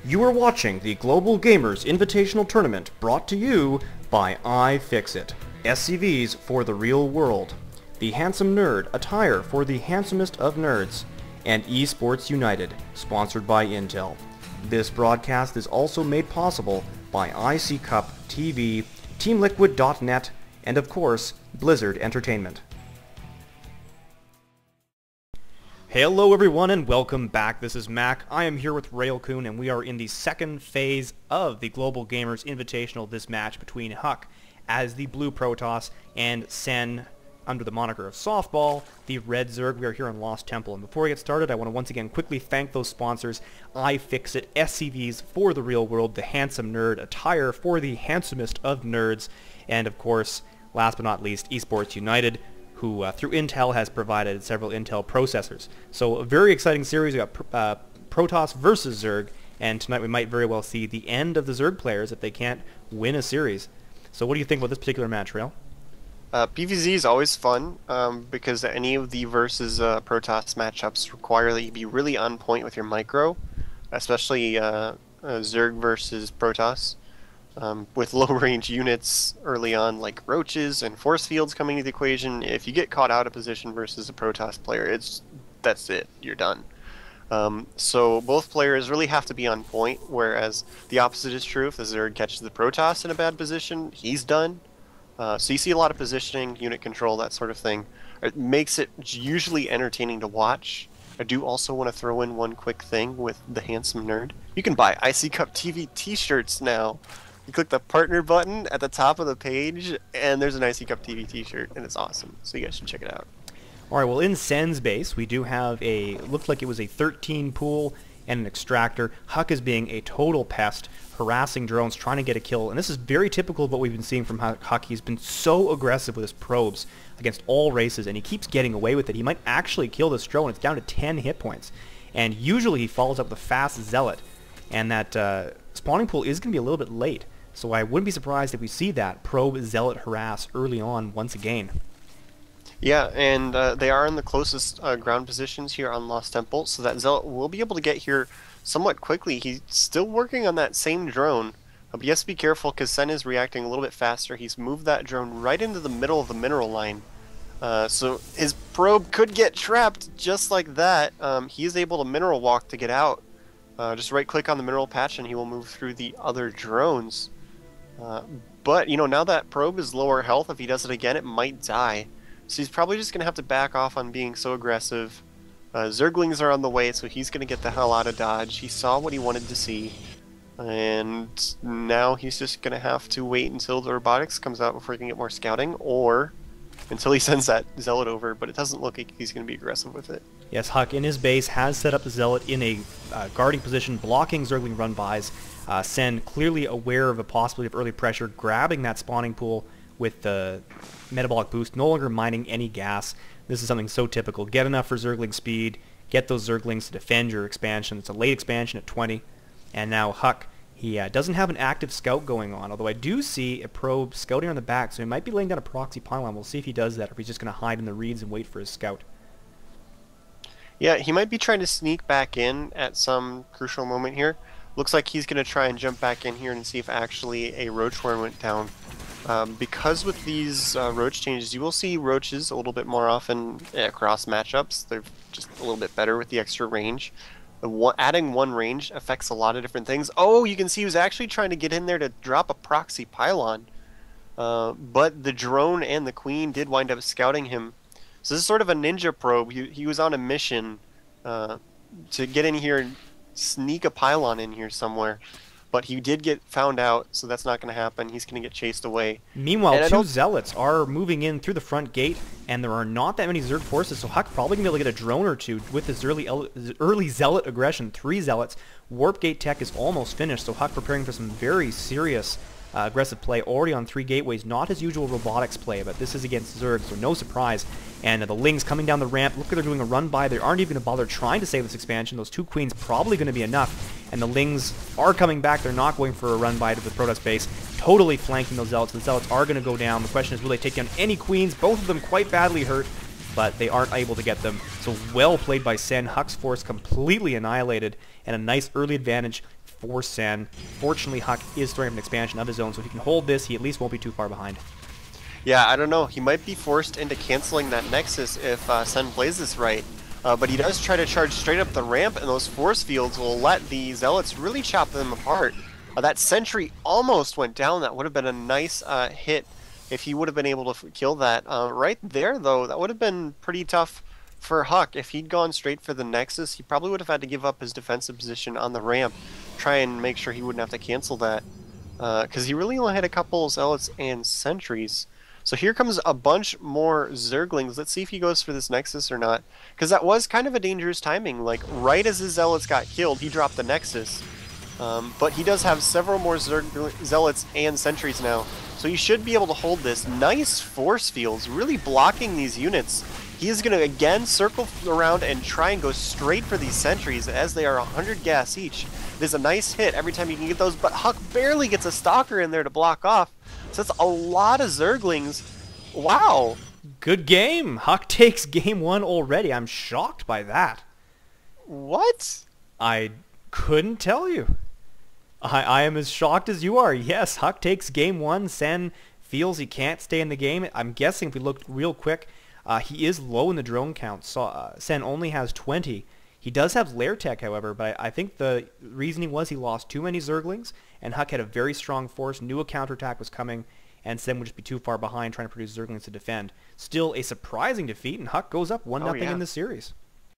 You are watching the Global Gamers Invitational Tournament brought to you by iFixit. SCVs for the real world. The Handsome Nerd attire for the handsomest of nerds. And Esports United, sponsored by Intel. This broadcast is also made possible by IC Cup TV, TeamLiquid.net, and of course, Blizzard Entertainment. Hello everyone and welcome back. This is Mac. I am here with Railcoon and we are in the second phase of the Global Gamers Invitational, this match between Huck as the blue Protoss and Sen under the moniker of Softball, the red Zerg. We are here in Lost Temple, and before we get started I want to once again quickly thank those sponsors: iFixit, SCVs for the real world, the Handsome Nerd attire for the handsomest of nerds, and of course, last but not least, Esports United, who through Intel has provided several Intel processors. So a very exciting series. We got Protoss versus Zerg, and tonight we might very well see the end of the Zerg players if they can't win a series. So what do you think about this particular match, Rail? PvZ is always fun because any of the versus Protoss matchups require that you be really on point with your micro, especially Zerg versus Protoss. With low-range units early on, like roaches and force fields coming into the equation, if you get caught out of position versus a Protoss player, that's it. You're done. So both players really have to be on point, whereas the opposite is true. If the Zerg catches the Protoss in a bad position, he's done. So you see a lot of positioning, unit control, that sort of thing. It makes it usually entertaining to watch. I do also want to throw in one quick thing with the Handsome Nerd. You can buy IC Cup TV t-shirts now. You click the partner button at the top of the page, and there's an IC Cup TV t-shirt, and it's awesome. So you guys should check it out. Alright, well in Sen's base, we do have looked like it was a 13 pool and an extractor. Huck is being a total pest, harassing drones, trying to get a kill, and this is very typical of what we've been seeing from Huck. He's been so aggressive with his probes against all races, and he keeps getting away with it. He might actually kill this drone. It's down to 10 hit points, and usually he follows up with a fast Zealot, and that spawning pool is going to be a little bit late. So I wouldn't be surprised if we see that probe Zealot harass early on once again. Yeah, and they are in the closest ground positions here on Lost Temple, so that Zealot will be able to get here somewhat quickly. He's still working on that same drone, but he has to be careful because Sen is reacting a little bit faster. He's moved that drone right into the middle of the mineral line. So his probe could get trapped just like that. He is able to mineral walk to get out. Just right-click on the mineral patch and he will move through the other drones. But, you know, now that probe is lower health, if he does it again, it might die. So he's probably just going to have to back off on being so aggressive. Zerglings are on the way, so he's going to get the hell out of dodge. He saw what he wanted to see. And now he's just going to have to wait until the robotics comes out before he can get more scouting, or until he sends that Zealot over, but it doesn't look like he's going to be aggressive with it. Yes, Huck in his base has set up the Zealot in a guarding position, blocking Zergling run-bys. Sen clearly aware of a possibility of early pressure, grabbing that spawning pool with the metabolic boost, no longer mining any gas. This is something so typical. Get enough for Zergling speed, get those Zerglings to defend your expansion. It's a late expansion at 20, and now Huck, he doesn't have an active scout going on, although I do see a probe scouting on the back, so he might be laying down a proxy pylon. We'll see if he does that, or if he's just going to hide in the reeds and wait for his scout. Yeah, he might be trying to sneak back in at some crucial moment here. Looks like he's going to try and jump back in here and see if actually a roach worm went down. Because with these roach changes, you will see roaches a little bit more often across matchups. They're just a little bit better with the extra range. Adding one range affects a lot of different things. Oh, you can see he was actually trying to get in there to drop a proxy pylon. But the drone and the queen did wind up scouting him. So this is sort of a ninja probe. He was on a mission to get in here and sneak a pylon in here somewhere. But he did get found out, so that's not going to happen. He's going to get chased away. Meanwhile, two Zealots are moving in through the front gate, and there are not that many Zerg forces, so Huck probably going to be able to get a drone or two with this early Zealot aggression. 3 Zealots. Warp gate tech is almost finished, so Huck preparing for some very serious aggressive play, already on 3 gateways. Not his usual robotics play, but this is against Zerg, so no surprise. And the Lings coming down the ramp. Look like they're doing a run by. They aren't even going to bother trying to save this expansion. Those 2 queens probably going to be enough. And the Lings are coming back. They're not going for a run by to the Protoss base. Totally flanking those Zealots. The Zealots are going to go down. The question is, will they take down any queens? Both of them quite badly hurt. but they aren't able to get them. So well played by Sen. Huck's force completely annihilated, and a nice early advantage for Sen. Fortunately, Huck is throwing an expansion of his own, so if he can hold this, he at least won't be too far behind. Yeah, I don't know. He might be forced into canceling that Nexus if Sen plays this right. But he does try to charge straight up the ramp, and those force fields will let the Zealots really chop them apart. That sentry almost went down. That would have been a nice hit if he would have been able to kill that. Right there, though, that would have been pretty tough for Huck. If he'd gone straight for the Nexus, he probably would have had to give up his defensive position on the ramp, try and make sure he wouldn't have to cancel that. Because he really only had a couple Zealots and sentries. So here comes a bunch more Zerglings. Let's see if he goes for this Nexus or not. Because that was kind of a dangerous timing. Like, right as his Zealots got killed, he dropped the Nexus. But he does have several more Zealots and sentries now. So he should be able to hold this. Nice force fields, really blocking these units. He is going to again circle around and try and go straight for these sentries as they are 100 gas each. There's a nice hit every time you can get those, but Huck barely gets a Stalker in there to block off. So that's a lot of Zerglings. Wow. Good game. Huck takes game 1 already. I'm shocked by that. What? I couldn't tell you. I am as shocked as you are. Yes, Huck takes game 1. Sen feels he can't stay in the game. I'm guessing if we look real quick, he is low in the drone count. So, Sen only has 20. He does have Lair Tech, however, but I think the reasoning was he lost too many Zerglings, and Huck had a very strong force, knew a counterattack was coming, and Sen would just be too far behind trying to produce Zerglings to defend. Still a surprising defeat, and Huck goes up 1-0 in the series.